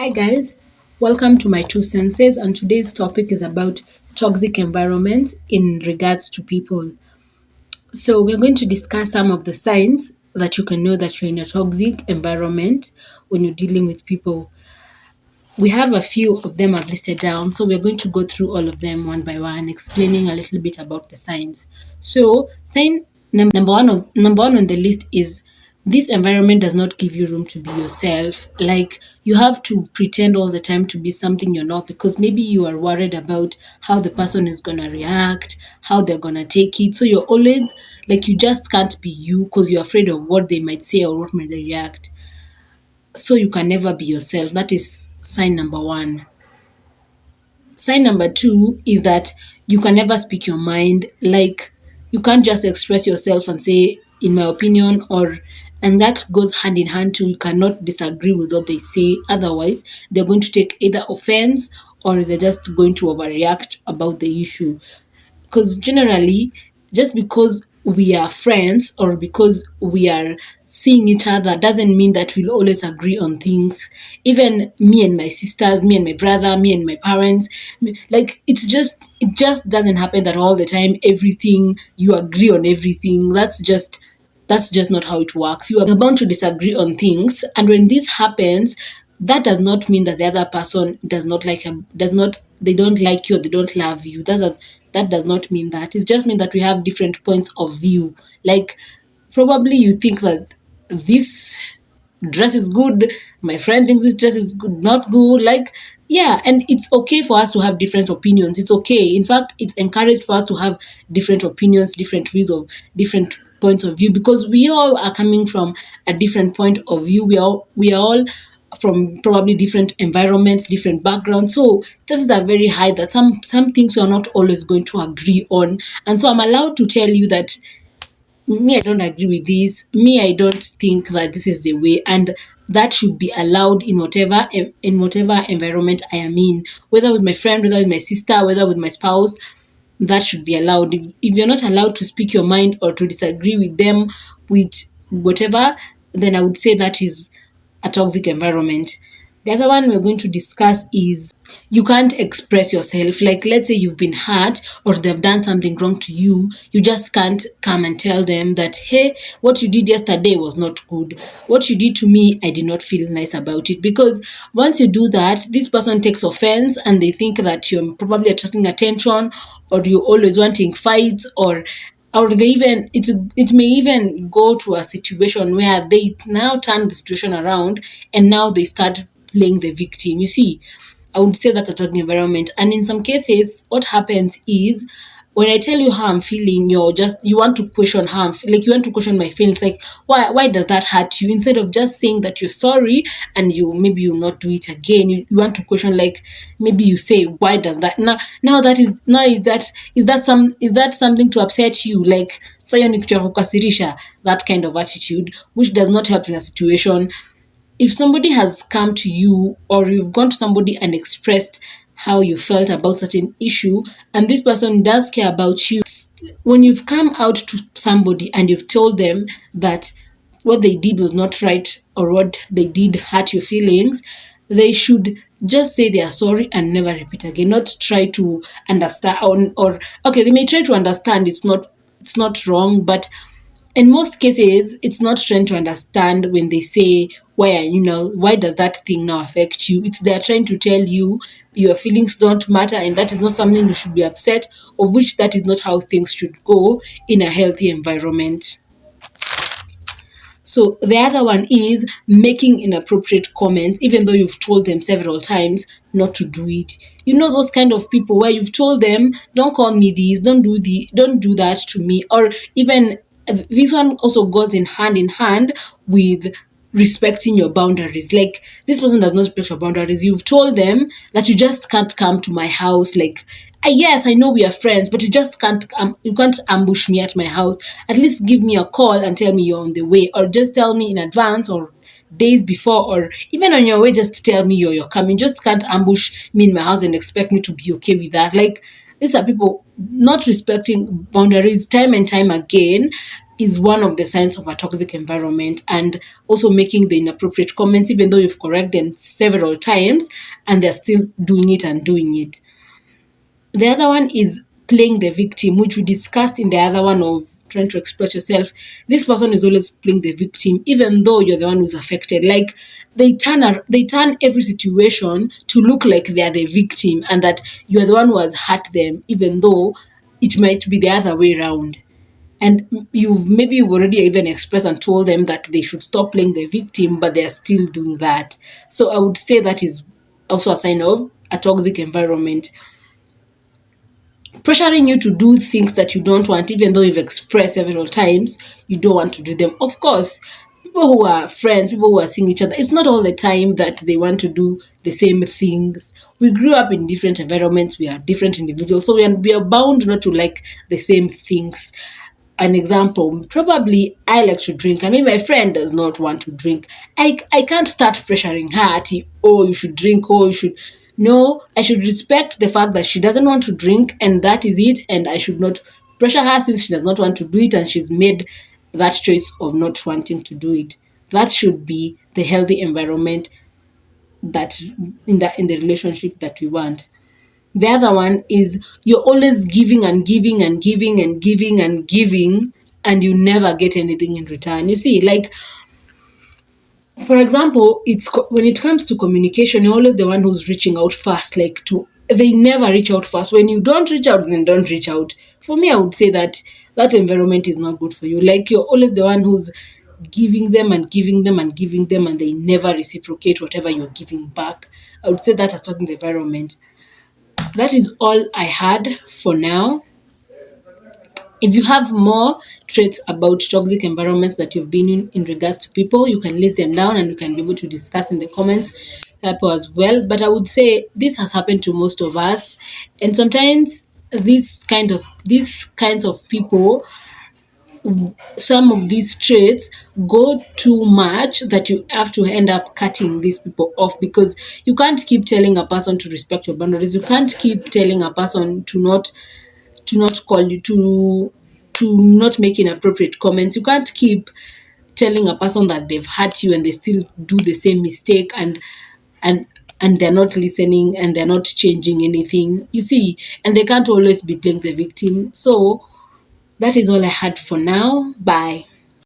Hi guys, welcome to my two senses, and today's topic is about toxic environments in regards to people. So we're going to discuss some of the signs that you can know that you're in a toxic environment when you're dealing with people. We have a few of them I've listed down, so we're going to go through all of them one by one, explaining a little bit about the signs. So, sign number one on the list is this environment does not give you room to be yourself. Like you have to pretend all the time to be something you're not because maybe you are worried about how the person is gonna react, how they're gonna take it. So you're always like you just can't be you because you're afraid of what they might say or what might they react, so you can never be yourself. That is sign number one. Sign number two is that you can never speak your mind. Like you can't just express yourself and say, in my opinion, and that goes hand in hand too. You cannot disagree with what they say. Otherwise, they're going to take either offense or they're just going to overreact about the issue. Because generally, just because we are friends or because we are seeing each other doesn't mean that we'll always agree on things. Even me and my sisters, me and my brother, me and my parents, like it just doesn't happen that all the time everything you agree on everything. That's just not how it works. You are bound to disagree on things, and when this happens, that does not mean that the other person does not like him, does not they don't like you or they don't love you. That does not mean that. It just means that we have different points of view. Like probably you think that this dress is good, my friend thinks this dress is good, not good. Like, yeah, and it's okay for us to have different opinions. It's okay. In fact, it's encouraged for us to have different opinions, different views of different points of view because we all are coming from a different point of view. We are all from probably different environments, different backgrounds. So chances are very high that some things we are not always going to agree on. And so I'm allowed to tell you that me, I don't agree with this. Me, I don't think that this is the way, and that should be allowed in whatever environment I am in, whether with my friend, whether with my sister, whether with my spouse. That should be allowed. If you're not allowed to speak your mind or to disagree with them with whatever, then I would say that is a toxic environment. The other one we're going to discuss is you can't express yourself. Like, let's say you've been hurt or they've done something wrong to you. You just can't come and tell them that, hey, what you did yesterday was not good. What you did to me, I did not feel nice about it. Because once you do that, this person takes offense and they think that you're probably attracting attention or you're always wanting fights or they even it may even go to a situation where they now turn the situation around and now they start playing the victim. You see, I would say that's a toxic environment. And in some cases, what happens is when I tell you how I'm feeling, you want to question how like you want to question my feelings. Like, why does that hurt you? Instead of just saying that you're sorry and you'll not do it again, you want to question, like maybe you say, why does that is that something to upset you? Like sayo ni kitu ya kukasirisha, that kind of attitude, which does not help in a situation. If somebody has come to you or you've gone to somebody and expressed how you felt about certain issue and this person does care about you, when you've come out to somebody and you've told them that what they did was not right or what they did hurt your feelings, they should just say they are sorry and never repeat again. Not try to understand or okay, they may try to understand it's not wrong, but in most cases, it's not trying to understand when they say, why does that thing now affect you? It's they're trying to tell you your feelings don't matter and that is not something you should be upset, of which that is not how things should go in a healthy environment. So the other one is making inappropriate comments, even though you've told them several times not to do it. You know those kind of people where you've told them, don't call me this, don't do that to me, or even this one also goes in hand with respecting your boundaries. Like this person does not respect your boundaries. You've told them that you just can't come to my house. Like yes, I know we are friends, but you can't ambush me at my house. At least give me a call and tell me you're on the way, or just tell me in advance or days before, or even on your way, just tell me you're coming. Just can't ambush me in my house and expect me to be okay with that. Like these are people not respecting boundaries time and time again. is one of the signs of a toxic environment, and also making the inappropriate comments even though you've corrected them several times and they're still doing it and doing it. The other one is playing the victim, which we discussed in the other one of trying to express yourself. This person is always playing the victim, even though you're the one who's affected. Like they turn every situation to look like they are the victim and that you are the one who has hurt them, even though it might be the other way around. And you've already even expressed and told them that they should stop playing the victim, but they are still doing that. So I would say that is also a sign of a toxic environment. Pressuring you to do things that you don't want, even though you've expressed several times you don't want to do them. Of course, people who are friends, people who are seeing each other, it's not all the time that they want to do the same things. We grew up in different environments, we are different individuals, so we are bound not to like the same things. An example, probably I like to drink. I mean, my friend does not want to drink. I can't start pressuring her at, oh, you should drink, oh, you should. No, I should respect the fact that she doesn't want to drink and that is it. And I should not pressure her since she does not want to do it and she's made that choice of not wanting to do it. That should be the healthy environment that in the relationship that we want. The other one is you're always giving and giving and giving and giving and giving, and you never get anything in return. You see, like for example, when it comes to communication, you're always the one who's reaching out first. They never reach out first. When you don't reach out, then don't reach out. For me, I would say that that environment is not good for you. Like you're always the one who's giving them and giving them and giving them, and they never reciprocate whatever you're giving back. I would say that as talking the environment. That is all I had for now. If you have more traits about toxic environments that you've been in regards to people, you can list them down and you can be able to discuss in the comments as well. But I would say this has happened to most of us, and sometimes these kinds of people, some of these traits go too much that you have to end up cutting these people off, because you can't keep telling a person to respect your boundaries. You can't keep telling a person to not call you, to not make inappropriate comments. You can't keep telling a person that they've hurt you and they still do the same mistake, and and they're not listening and they're not changing anything. You see, and they can't always be playing the victim. So that is all I had for now. Bye.